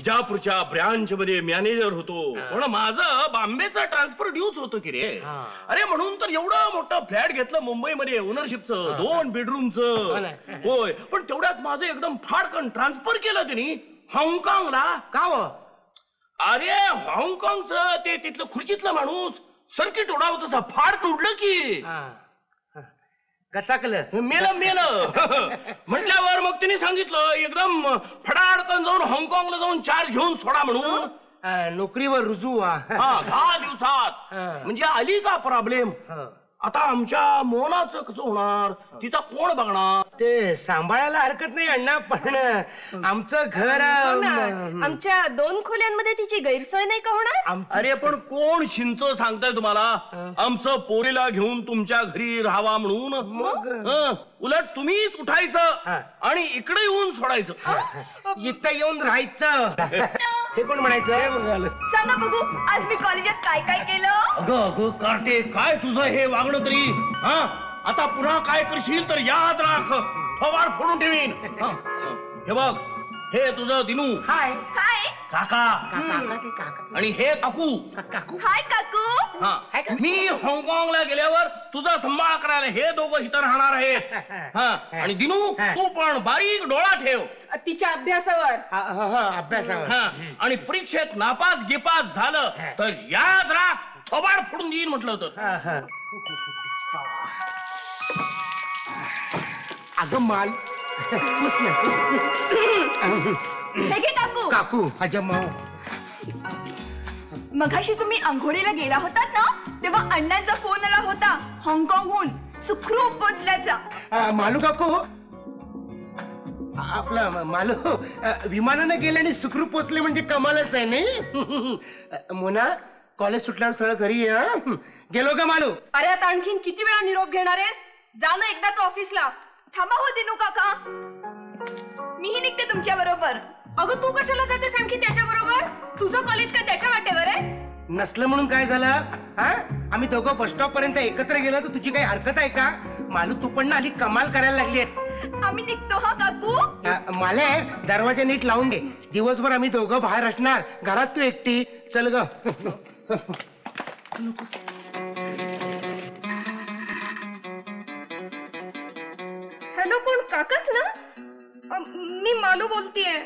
विजापूरच्या ब्रांच मध्ये मॅनेजर होतो, पण माझं बॉम्बेचा ट्रान्सफर ड्यूज होतं की रे. अरे म्हणून तर एवढं मोठं फ्लॅट घेतलं मुंबईमध्ये ओनरशिपचं, 2 बेडरूमचं. होय, पण तेवढ्यात माझं एकदम फाडकन ट्रान्सफर केलं त्यांनी हाँगकाँगला. का हो? अरे हाँगकाँगचं ते तिथलं खुर्चीतलं माणूस सर्किट उडावं तसं फाडकन उडलं की गचाकलं, मेलं म्हटल्यावर मग तिने सांगितलं एकदम फडाडकन जाऊन हाँगकाँगला जाऊन चार्ज घेऊन सोडा म्हणून. नोकरीवर रुजू व्हा. 10 दिवसात. म्हणजे आली का प्रॉब्लेम. आता आमच्या मोनाचं कसं होणार, तिचा कोण बघणार. ते सांभाळायला हरकत नाही अण्णा, पण आमचं घर आमच्या 2 खोल्यांमध्ये तिची गैरसोय नाही का होणार. अरे पण कोण शिंच सांगताय तुम्हाला आमचं पोरीला घेऊन तुमच्या घरी राहावा म्हणून. उलट तुम्हीच उठायचं आणि इकडे येऊन सोडायचं. इथं येऊन राहायचं. हे कोण म्हणायचं. सांगा बघू, आज मी कॉलेजात काय काय केलं. अगं कार्टे, काय तुझं हे वागणं तरी. आता पुन्हा काय करशील तर याद राख, थोबाड फोडून ठेवीन. हे बघ, हे तुझं दिनू. हाय हाय काका. आणि हे काकू. हाय काकू. मी हाँगकाँगला गेल्यावर तुझा सांभाळ करायला हे दोघं इथं राहणार आहेत. आणि दिनू, तू पण बारीक डोळा ठेव तिच्या अभ्यासावर. अभ्यासावर. आणि परीक्षेत नापास गिपास झालं तर याद राख, थोबाड फोडून देईन म्हटलं तर. अगं माल. हे घे काकू. काकू हजमा. मगाशी तुम्ही अंघोळीला गेला होतात ना, तेव्हा अण्णांचा फोन आला होता हाँगकाँगहून सुखरूप पोचल्याचा. मालू काकू, आपला मालू विमानानं गेले आणि सुखरूप पोचले म्हणजे कमालच आहे नाही. मोना, कॉलेज सुटल्यावर सरळ घरी ये. गेलो का मालू. अरे आता आणखीन किती वेळा निरोप घेणार आहेस. जा ना एकदाच ऑफिसला. थांबा हो दिनू काका, मीही निघते तुमच्या बरोबर. अगं तू कशाला जातेस आणखी त्याच्या बरोबर. तुझं कॉलेज काय त्याच्या वाटेवर आहे. नसलं म्हणून काय झालं. आम्ही दोघं बस स्टॉप पर्यंत एकत्र गेलो तर तुझी काही हरकत आहे का. मालू, तू पण ना आली कमाल करायला लागलीस. आम्ही निघतो हा काकू. माले, दरवाजा नीट लावून घे. दिवसभर आम्ही दोघं बाहेर असणार, घरात तू एकटी. चल ग. हॅलो, कोण. काकाच ना. मी मालू बोलतीये.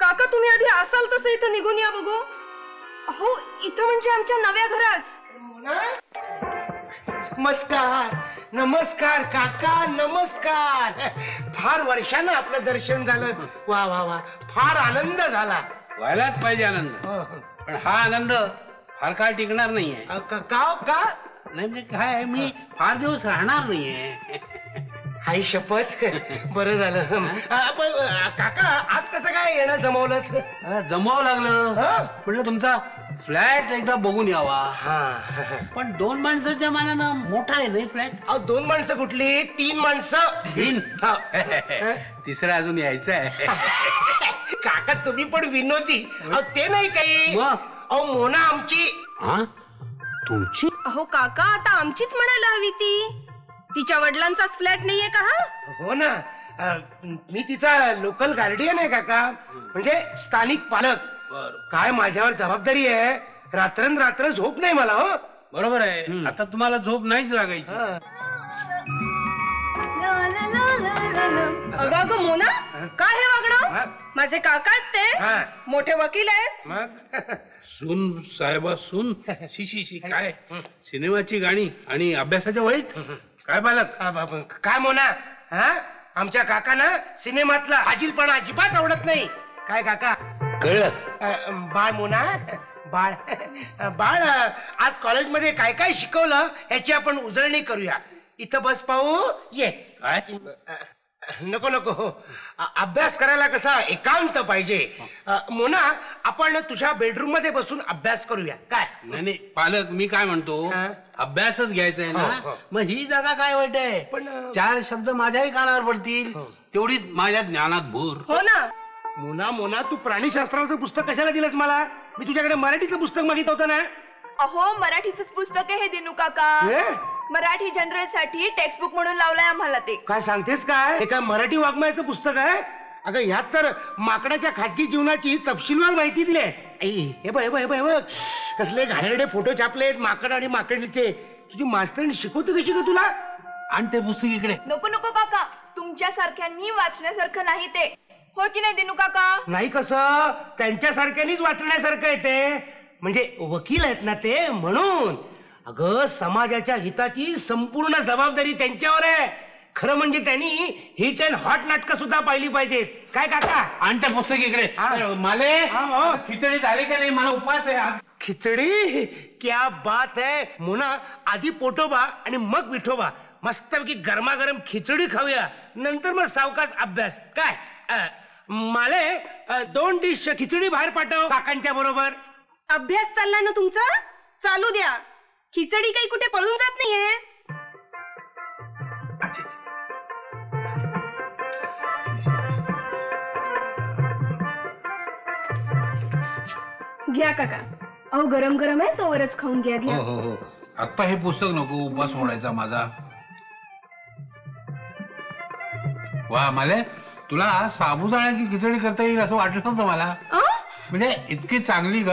काका, तुम्ही आधी असाल तसं इथं निघून या बघू. हो, इथं म्हणजे आमच्या नव्या घरात. नमस्कार. नमस्कार काका, नमस्कार. फार वर्षानं आपलं दर्शन झालं. वा वा वा, फार आनंद झाला. व्हायलाच पाहिजे आनंद, पण हा आनंद फार काळ टिकणार नाहीये. का नाही म्हणजे काय, मी फार दिवस राहणार नाहीये. हाय शपथ. बरं झालं. काका, आज कसं काय येणं जमवलं. जमावं लागलं. म्हटलं तुमचा फ्लॅट एकदा बघून यावा. पण 2 माणसाच्या मानानं मोठा आहे नाही फ्लॅट. 2 माणसं कुठली, 3 माणसं. 3? तिसरं अजून यायचं आहे. काका, तुम्ही पण विनोदी. ते नाही काही. मोना आमची. तुमची. अहो काका, आता आमचीच म्हणायला हवी ती. तिच्या वडिलांचाच फ्लॅट नाहीये का. हो ना. मी तिचा लोकल गार्डियन आहे काका, म्हणजे स्थानिक पालक. काय माझ्यावर जबाबदारी आहे. रात्रंरात्र झोप नाही मला. हो, बरोबर आहे. आता तुम्हाला झोप नाहीच लागायची. अगं मोना, काय हे वागणं. माझे काका आहेत ते, मोठे वकील आहेत. मग सून साहेबा, सून. शी काय सिनेमाची गाणी आणि अभ्यासाच्या वहीत. काय बालक. काय मोना, आमच्या काकांना सिनेमातला आजिलपणा अजिबात आवडत नाही. काय काका, कळलं. बाळ मोना, बाळ बाळ, आज कॉलेजमध्ये काय काय शिकवलं ह्याची आपण उजळणी करूया. इथं बस पाहू. ये. काय. नको नको, अभ्यास करायला कसा एकांत पाहिजे. मोना, आपण तुझ्या बेडरूम मध्ये बसून अभ्यास करूया. काय. नाही पालक, मी काय म्हणतो, अभ्यासच घ्यायचा आहे ना. मग ही जागा काय वाईट आहे. पण 4 शब्द माझ्याही कानावर पडतील, तेवढीच माझ्या ज्ञानात भूर. हो ना. मोना, तू प्राणीशास्त्राचं पुस्तक कशाला दिलंस मला. मी तुझ्याकडे मराठीचं पुस्तक मागितलं होतं ना. अहो, मराठीच पुस्तक आहे हे दिनू काका. मराठी जनरल साठी टेक्स्ट बुक म्हणून लावलंय आम्हाला ते. काय सांगतेस काय. हे काय मराठी वाङ्मयाचं पुस्तक आहे. अगं ह्यात तर माकडाच्या खाजगी जीवनाची तपशीलवार माहिती दिली आहे. हे बघ कसले घाणेरडे फोटो छापलेत माकड आणि माकडीचे. तुझी मास्तरीण शिकवते कशी ग तुला? आणि ते पुस्तक इकडे. नको नको काका, तुमच्यासारख्यांनी वाचण्यासारखं नाही ते, हो की नाही दिनू काका? नाही कसं, त्यांच्यासारख्यानीच वाचण्यासारखं आहे ते. म्हणजे वकील आहेत ना ते, म्हणून. अगं समाजाच्या हिताची संपूर्ण जबाबदारी त्यांच्यावर आहे. खरं म्हणजे त्यांनी हिट अँड हॉट नाटकं सुद्धा पाहिली पाहिजेत. काय काका? आणि ते पुस्तक इकडे. माले खिचडी झाली का नाही? मला उपास आहे. खिचडी? क्या बात है मोना. आधी पोटोबा आणि मग विठोबा. मस्तपैकी गरमागरम खिचडी खाऊया, नंतर मग सावकाश अभ्यास. काय माले, 2 डिश खिचडी बाहेर पाठव काकांच्या बरोबर. अभ्यास चाललाय ना तुमचा, चालू द्या. खिचडी काही कुठे पळून जात नाहीये. घ्या काका. अहो गरम गरम आहे, तोवरच खाऊन घ्या. घ्या. हो. आता हे पुस्तक नको, उपास मोडायचा माझा. वा माले, तुला साबुदाण्याची खिचडी करता येईल असं वाटलं नव्हतं मला. म्हणजे इतकी चांगली ग.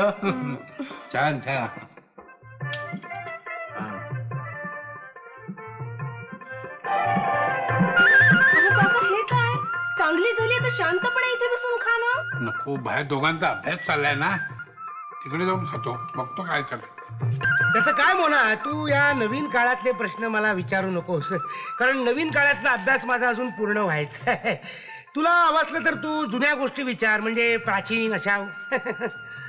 छान छान. काका हे काय? चांगली झाली तर शांतपणे इथे बसून खा ना. नको, बाहेर दोघांचा अभ्यास चाललाय ना, तिकडे जाऊन खातो. बघतो काय करतो. त्याचं काय मोना, तू या नवीन काळातले प्रश्न मला विचारू नकोस, कारण नवीन काळातला अभ्यास माझा अजून पूर्ण व्हायचा आहे. तुला वाचलं तर तू जुन्या गोष्टी विचार, म्हणजे प्राचीन अशा.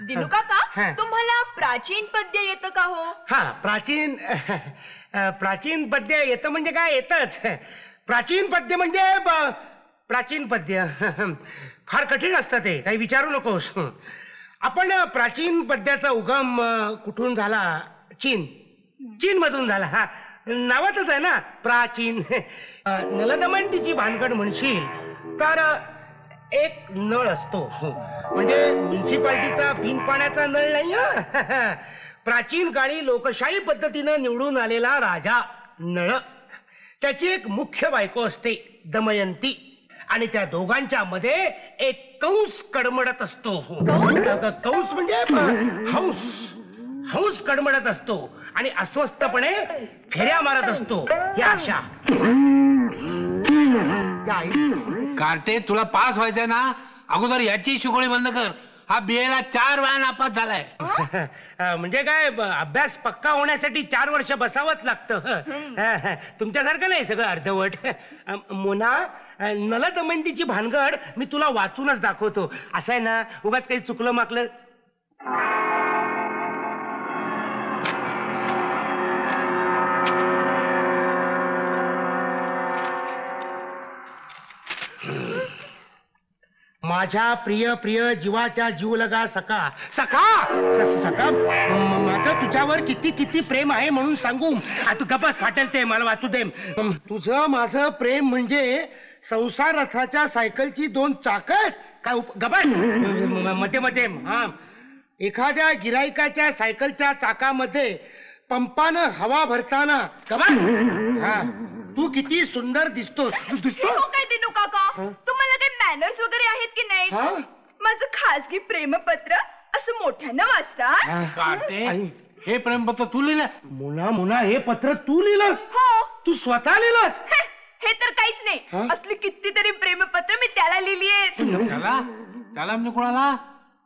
दिनू काका, तुम्हाला प्राचीन पद्य येतं का हो? हा, प्राचीन पद्य येतं म्हणजे काय? येतच. प्राचीन पद्य म्हणजे प्राचीन पद्य फार कठीण असतं ते, काही विचारू नकोस. आपण प्राचीन पद्याचा उगम कुठून झाला? चीन मधून झाला. हा, नावातच आहे ना प्राचीन. नलदमंतीची भानगड म्हणशील तर एक नळ असतो, म्हणजे म्युन्सिपाल्टीचा बिनपाण्याचा नळ नाही. प्राचीन काळी लोकशाही पद्धतीनं निवडून आलेला राजा नळ, त्याची एक मुख्य बायको असते दमयंती, आणि त्या दोघांच्या मध्ये एक कंस कडमडत असतो. कंस म्हणजे हंस कडमडत असतो आणि अस्वस्थपणे फेऱ्या मारत असतो. या अशा. कार्टे, तुला पास व्हायचंय ना, अगोदर याची शिकवणी बंद कर. हा बीएला 4 वेळा नापास झालाय. म्हणजे काय, अभ्यास पक्का होण्यासाठी 4 वर्ष बसावंच लागतं. तुमच्यासारखं नाही सगळं अर्धवट. मोना, नलदमयंतीची भानगड मी तुला वाचूनच दाखवतो. असं आहे ना, उगाच काही चुकलं माकलं. माझ्या प्रिय प्रिय जीवाच्या जीव लगा सखा. माझं तुझ्यावर किती किती प्रेम आहे म्हणून सांगू? तू गप्पा फाटेल ते, मला वाचू दे. तुझं माझं प्रेम म्हणजे संसार रथाच्या सायकलची 2 चाकं. काय गप्पा मध्ये. हा, एखाद्या गिरायकाच्या सायकलच्या चाकामध्ये पंपानं हवा भरताना हा, तू किती सुंदर दिसतोस. काय दिनू काका, तुम्हाला काही मॅनर्स वगैरे आहेत की नाही? माझं खासगी प्रेमपत्र असं मोठ्यानं वाचतात. कार्टे, हे प्रेमपत्र तू लिहिलं? मुना, हे पत्र तू लिहिलंस? हो. तू स्वतः लिहिलंस? हे तर काहीच नाही, असली कितीतरी प्रेमपत्र मी त्याला लिहिली आहेत. त्याला म्हणजे कोणाला?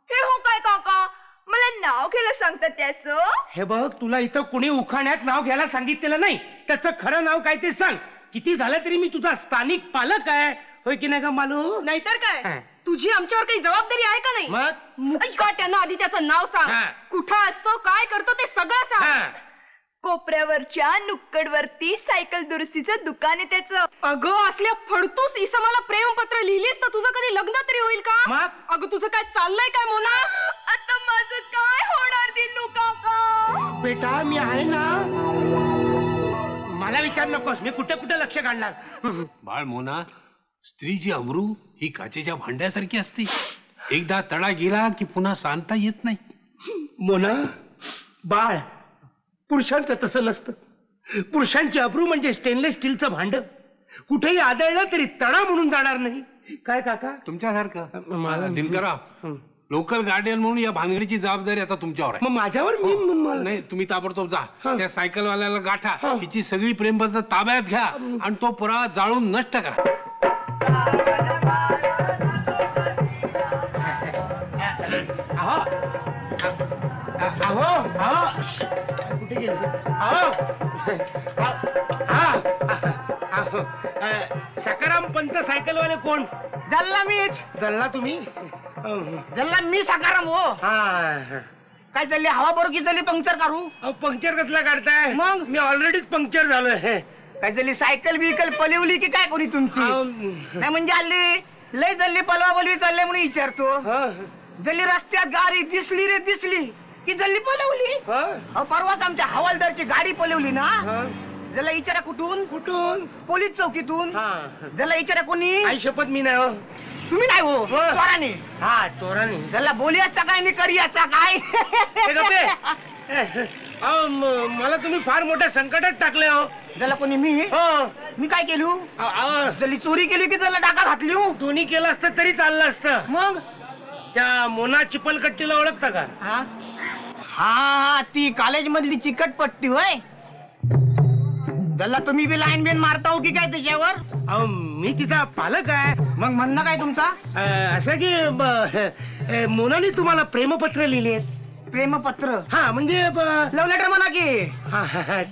हे हो काय काका, मला नाव घ्यायला सांगतात त्याचं. हे बघ, तुला इथं कुणी उखाण्यात नाव घ्यायला सांगितलेलं नाही. त्याचं खरं नाव काय ते सांग. किती झालं तरी मी तुझा स्थानिक पालक आहे, होय की नाही ग मालू? नाहीतर काय, तुझी आमच्यावर काही जबाबदारी आहे का नाही? मग त्यांना आधी त्याचं नाव सांग. कुठं असतो, काय करतो ते सगळं सांग. कोपऱ्यावरच्या नुक्कडवरती सायकल दुरुस्तीचं दुकान आहे त्याचं. अगं, असल्या फडतूस इसमाला प्रेमपत्र लिहिलीस तर तुझं कधी लग्न तरी होईल का? अगं, तुझं काय चाललंय काय मोना? आता माझं काय होणार दिनू काका? बेटा, मी आहे ना, मला विचार नकोस. मी कुठे कुठे लक्ष घालणार. बाळ मोना, स्त्रीची अब्रू ही काचेच्या भांड्यासारखी असते. एकदा तडा गेला की पुन्हा सांगता येत नाही. मोना बाळ, पुरुषांचं तसं नसतं. पुरुषांची अब्रू म्हणजे स्टेनलेस स्टीलचं भांड. कुठेही आदळलं तरी तडा म्हणून जाणार नाही. काय काका? तुमच्यासारखं दिनकरराव लोकल गार्डियन म्हणून या भानगडीची जबाबदारी आता तुमच्यावर आहे. मग माझ्यावर नाही, तुम्ही ताबडतोब जा त्या सायकलवाल्याला गाठा, तिची सगळी प्रेमपत्र ताब्यात घ्या आणि तो पुरावा जाळून नष्ट करा. कुठे गेले? सकाराम पंत सायकलवाले कोण? जल्ला मीच. जल्ला तुम्ही? जल्ला मी सकाराम हो. काय चालली हवा बरोबर की चालली पंक्चर करू? पंक्चर कसला काढताय? मग? मी ऑलरेडीच पंक्चर झालोय. काय चालली सायकल बिकल पलवली की काय कोणी तुमची? नाही म्हणजे हल्ली लय चालली पलवा पलवी चालले म्हणून विचारतो. जल्ली रस्त्यात गाडी दिसली रे दिसली की जल्ली पलवली. परवाच आमच्या हवालदारची गाडी पलवली ना. जला विचारा कुठून? कुठून? पोलीस चौकीतून. जला विचारा कोणी? आई शपथ मी नाही हो. तुम्ही नाही हो चोराने. हा चोराने. जला बोलियाचा काय नाही करियाचा काय. मला तुम्ही फार मोठ्या संकटात टाकले हो. जला कोणी? मी काय केलू? जल्ली चोरी केली की जला डाका घातली? दोन्ही केलं असतं तरी चाललं असतं. मग त्या मोना चिपलकट्टीला ओळखता का? हा हा ती कॉलेज मधली चिकटपट्टी होय. जल्ला तुम्ही बी लाईन बिन मारता हो की काय त्याच्यावर? मी तिचा पालक आहे. मग म्हणणं काय तुमचा? असं की मोनाने तुम्हाला प्रेमपत्र लिहिले. प्रेमपत्र? हा म्हणजे लव्ह लेटर म्हणा की.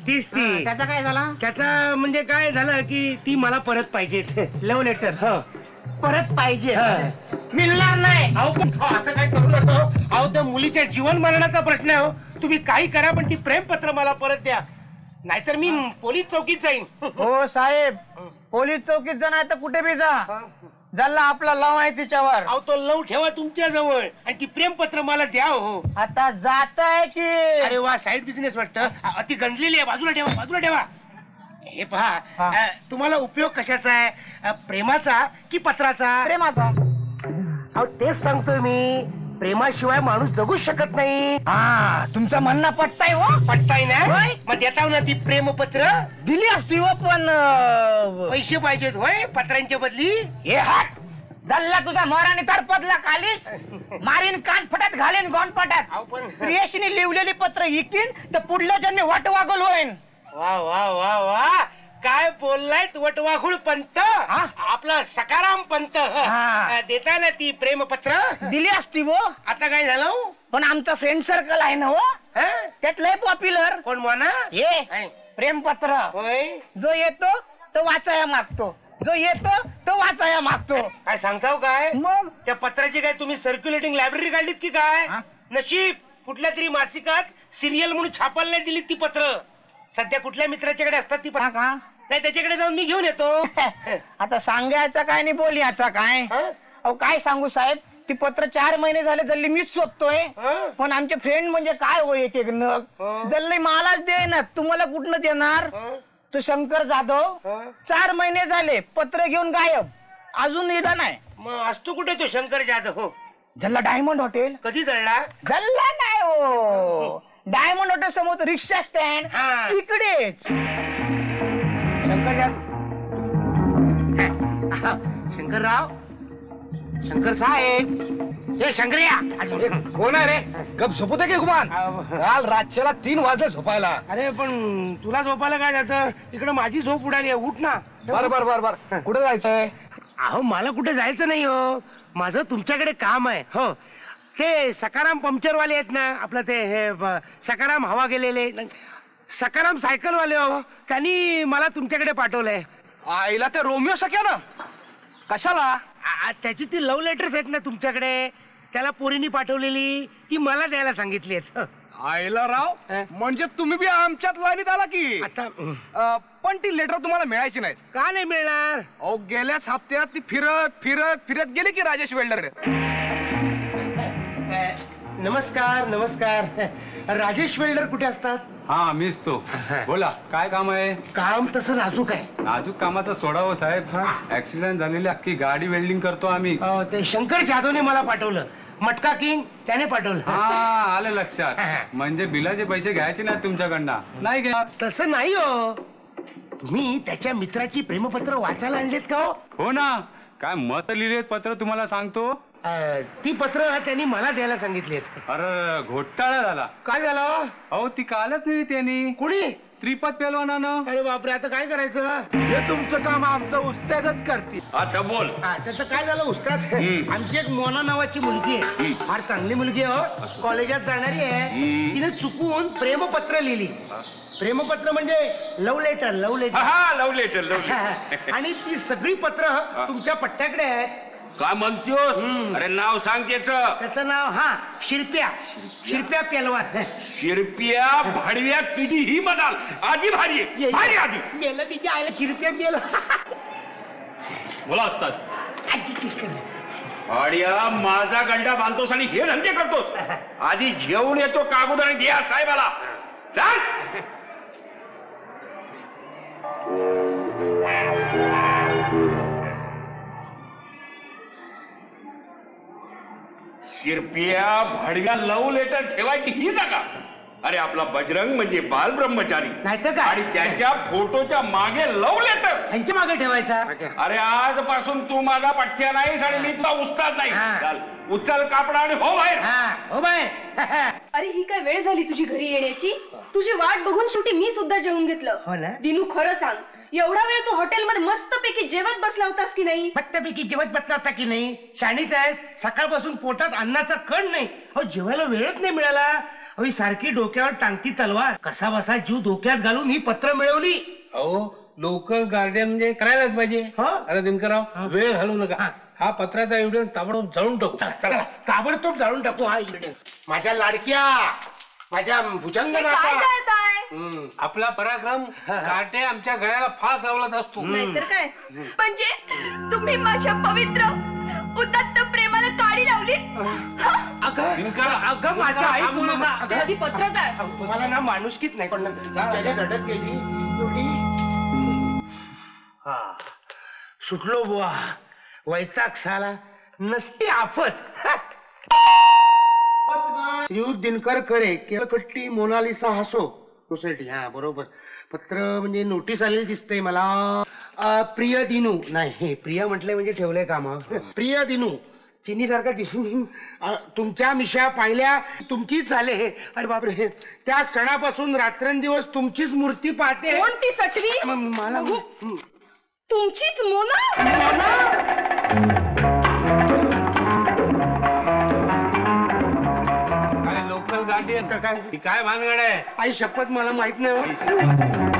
तीच ती. त्याचा काय झाला? त्याचा म्हणजे काय झालं की ती मला परत पाहिजे. लव्ह लेटर परत पाहिजे? मिळणार नाही. असं काय करू नका. अहो त्या मुलीच्या जीवन मरणाचा प्रश्न आहे हो. तुम्ही काही करा पण ती प्रेमपत्र मला परत द्या, नाहीतर मी पोलीस चौकीत जाईन. हो साहेब, पोलीस चौकीत जा नाही तर कुठे बी जा. जल्ला आपला लव आहे तिच्यावर. अहो तो लव ठेवा तुमच्या जवळ आणि ती प्रेमपत्र मला द्या हो. आता जात आहे की? अरे वा, साईड बिझनेस वाटतं. ती गंजलेली आहे. बाजूला ठेवा, बाजूला ठेवा. हे पहा, तुम्हाला उपयोग कशाचा आहे, प्रेमाचा की पत्राचा? प्रेमाचा. अहो तेच सांगतोय मी, प्रेमाशिवाय माणूस जगूच शकत नाही. हा तुमचं म्हणणं पटताय हो. पटताय ना? मग देताव ना ती प्रेमपत्र. दिली असती हो पण पैसे पाहिजेत होय पत्रांच्या बदली. हे हात जल्ला तुझा मोराने तरपदला खालीच मारीन कान फटात घालेन गोंडपाटात. अहो पण प्रियशीने लिवलेली पत्र इकीन तर पुढल्या जन्मी वाटवागोल होईन. वा वा वा वा, काय बोललाय वटवाघुळ पंत, आपला सकाराम पंत. देता ना ती प्रेमपत्र? दिली असती वो. आता काय झालं? पण आमचा फ्रेंड सर्कल आहे ना हो, त्यात लय पॉप्युलर. कोण म्हणा? हे प्रेमपत्र होय. जो येतो तो वाचाया मागतो, जो येतो तो वाचाया मागतो. काय सांगताव काय? मग त्या पत्राची काय तुम्ही सर्क्युलेटिंग लायब्ररी काढलीत की काय? नशीब कुठल्या तरी मासिकात सिरियल म्हणून छापायला नाही दिली ती पत्र. सध्या कुठल्या मित्राच्याकडे असतात ती पत्र? नाही त्याच्याकडे जाऊन मी घेऊन येतो. आता सांगायचा काय नाही बोलायचा काय? अहो काय सांगू साहेब, ती पत्र 4 महिने झाले जल्ली मीच शोधतोय. पण आमचे फ्रेंड म्हणजे काय हो, एक एक नग जल्ली मलाच देणार, तुम्हाला कुठनं देणार? तो शंकर जाधव 4 महिने झाले पत्र घेऊन गायब, अजून निदान आहे. मग असतो कुठे तो शंकर जाधव? हो, जल्ला डायमंड हॉटेल. कधी जळला? जल्ला नाही हो, डायमंड हॉटेल समोर रिक्षा स्टँड तिकडेच. शंकर जाधव, शंकरराव, शंकर साहेब, हे शंकर्या. कोण आहे रे? गप झोपू दे की गुमान. काल रातच्याला 3 वाजले झोपायला. अरे पण तुला झोपायला काय जातं? इकडे माझी झोप उडाली आहे, उठ ना. बर बर बर बर, कुठे जायचंय? अहो मला कुठे जायचं नाही हो, माझं तुमच्याकडे काम आहे. हो, ते सकाराम पंक्चरवाले आहेत ना, आपलं ते हे सकाराम हवा गेलेले सकाराम सायकलवाले हो, त्यांनी मला तुमच्याकडे पाठवलंय. आईला ते रोमिओ सख्या ना, कशाला? त्याची ती लव्ह लेटर्स आहेत ना तुमच्याकडे, त्याला पोरीनी पाठवलेली, ती मला द्यायला सांगितली आहेत. आईला राव, म्हणजे तुम्ही बी आमच्यात लाईनीत आला की? आता पण ती लेटर तुम्हाला मिळायची नाहीत. का नाही मिळणार? अहो गेल्याच हप्त्यात ती फिरत फिरत फिरत गेली की राजेश वेल्डर. नमस्कार नमस्कार. राजेश वेल्डर कुठे असतात? हा मीच तो. बोला काय काम आहे? काम तसं नाजूक आहे. नाजूक कामाचा सोडावं साहेब. ऍक्सिडेंट झालेली अख्खी गाडी वेल्डिंग करतो आम्ही. ते शंकर जाधवने मला पाठवलं, मटका किंग त्याने पाठवलं. हा आलं लक्षात. म्हणजे बिलाचे पैसे घ्यायचे नाहीत तुमच्याकडनं? नाही घ्या. तसं नाही हो, तुम्ही त्याच्या मित्राची प्रेमपत्र वाचायला आणलेत का? हो ना, काय मत लिहिलेत पत्र तुम्हाला सांगतो. ती पत्र त्यांनी मला द्यायला सांगितलीत. अरे घोटाळा झाला. काय झालं? अहो ती कालच नेली त्यांनी. कुणी? श्रीपत पेलवानानं. अरे बापरे, आता काय करायचं? हे तुमचं काम आमचं उस्तादच करतील. आता बोल. त्याचं काय झालं उस्ताद? आमची एक मोना नावाची मुलगी आहे, फार चांगली मुलगी आहे, कॉलेजात जाणारी आहे. तिने चुकून प्रेमपत्र लिहिली. प्रेमपत्र म्हणजे लव्ह लेटर. Love letter. हा लव्ह लेटर. आणि ती सगळी पत्र तुमच्या पट्ट्याकडे आहेत. काय म्हणतोस? अरे नाव सांग त्याचं नाव शिरप्या पेलवान. शिरप्या भाडव्या पिढी ही म्हणाल आधी भारी आहे. भारी आधी गेलं तिच्या आईला शिरप्या पेल. बोला असतात. भाड्या माझा गंडा बांधतोस आणि हे धंदे करतोस. आधी घेऊन येतो कागद आणि द्या साहेबाला. चाल. शिरप्या भाडव्या लव्ह लेटर ठेवायची ही जागा. अरे आपला बजरंग म्हणजे बाल ब्रह्मचारी नाहीतर काय? आणि त्याच्या फोटोच्या मागे लव्ह लेटर यांच्या मागे ठेवायचा. अरे आजपासून तू माझा पठ्या नाहीस आणि मी तुला उस्ताद नाही. चाल उचल कापडा आणि हो बाहेर. हो बाय. अरे ही काय वेळ झाली तुझी घरी येण्याची? तुझी वाट बघून शेवटी मी सुद्धा जेवून हो घेतलं. ना? दिनू खरं सांग, एवढा वेळ तू हॉटेलमध्ये मस्तपैकी जेवत बसला होतास की नाही? मस्तपैकी जेवत बसला होता की नाही? शाणीच आहेस. सकाळपासून पोटात अन्नाचा कण नाही. अहो जेवायला वेळच नाही मिळाला. अहो सारखी डोक्यावर टांगती तलवार, कसा बसा जीव धोक्यात घालून ही पत्र मिळवली. अहो लोकल गार्डियन म्हणजे करायलाच पाहिजे. अरे दिनकरराव वेळ घालू नका. हा पत्राचा एव्हिडन्स ताबडतोब जाळून टाकू. चला ताबडतोब जाळून टाकू हा एव्हिडन्स. माझ्या लाडक्या, माझ्या भुजंगनाथा. काय करताय? आपला पराक्रम कार्टे आमच्या गळ्याला फास लावलाच असतो. नाहीतर काय. म्हणजे तुम्ही माझ्या पवित्र उदात्त प्रेमाला काडी लावली. अगं माझ्या आई आधी पत्र जाळ. तुम्हाला ना माणुसकीच नाही पण त्याच्या घडत गेली एवढी. सुटलो बुवा. वैताग साला नसती आफत. श्रीयुत दिनकर करे केळकट्टी मोनालिसा हसो सोसायटी. हा बरोबर. पत्र म्हणजे नोटीस आलेली दिसतंय मला. प्रिय दिनू. नाही प्रिय म्हटलंय म्हणजे ठेवलंय काम. प्रिय दिनू चिनी सारखा दिसून तुमच्या मिशा पाहिल्या तुमचीच झाले. अरे बापरे, त्या क्षणापासून रात्रंदिवस तुमचीच मूर्ती पाहते. कोणती सटवी? मला तुमचीच मोना. लोकल गार्डियन काय भानगड आहे? आई शपथ मला माहित नाही.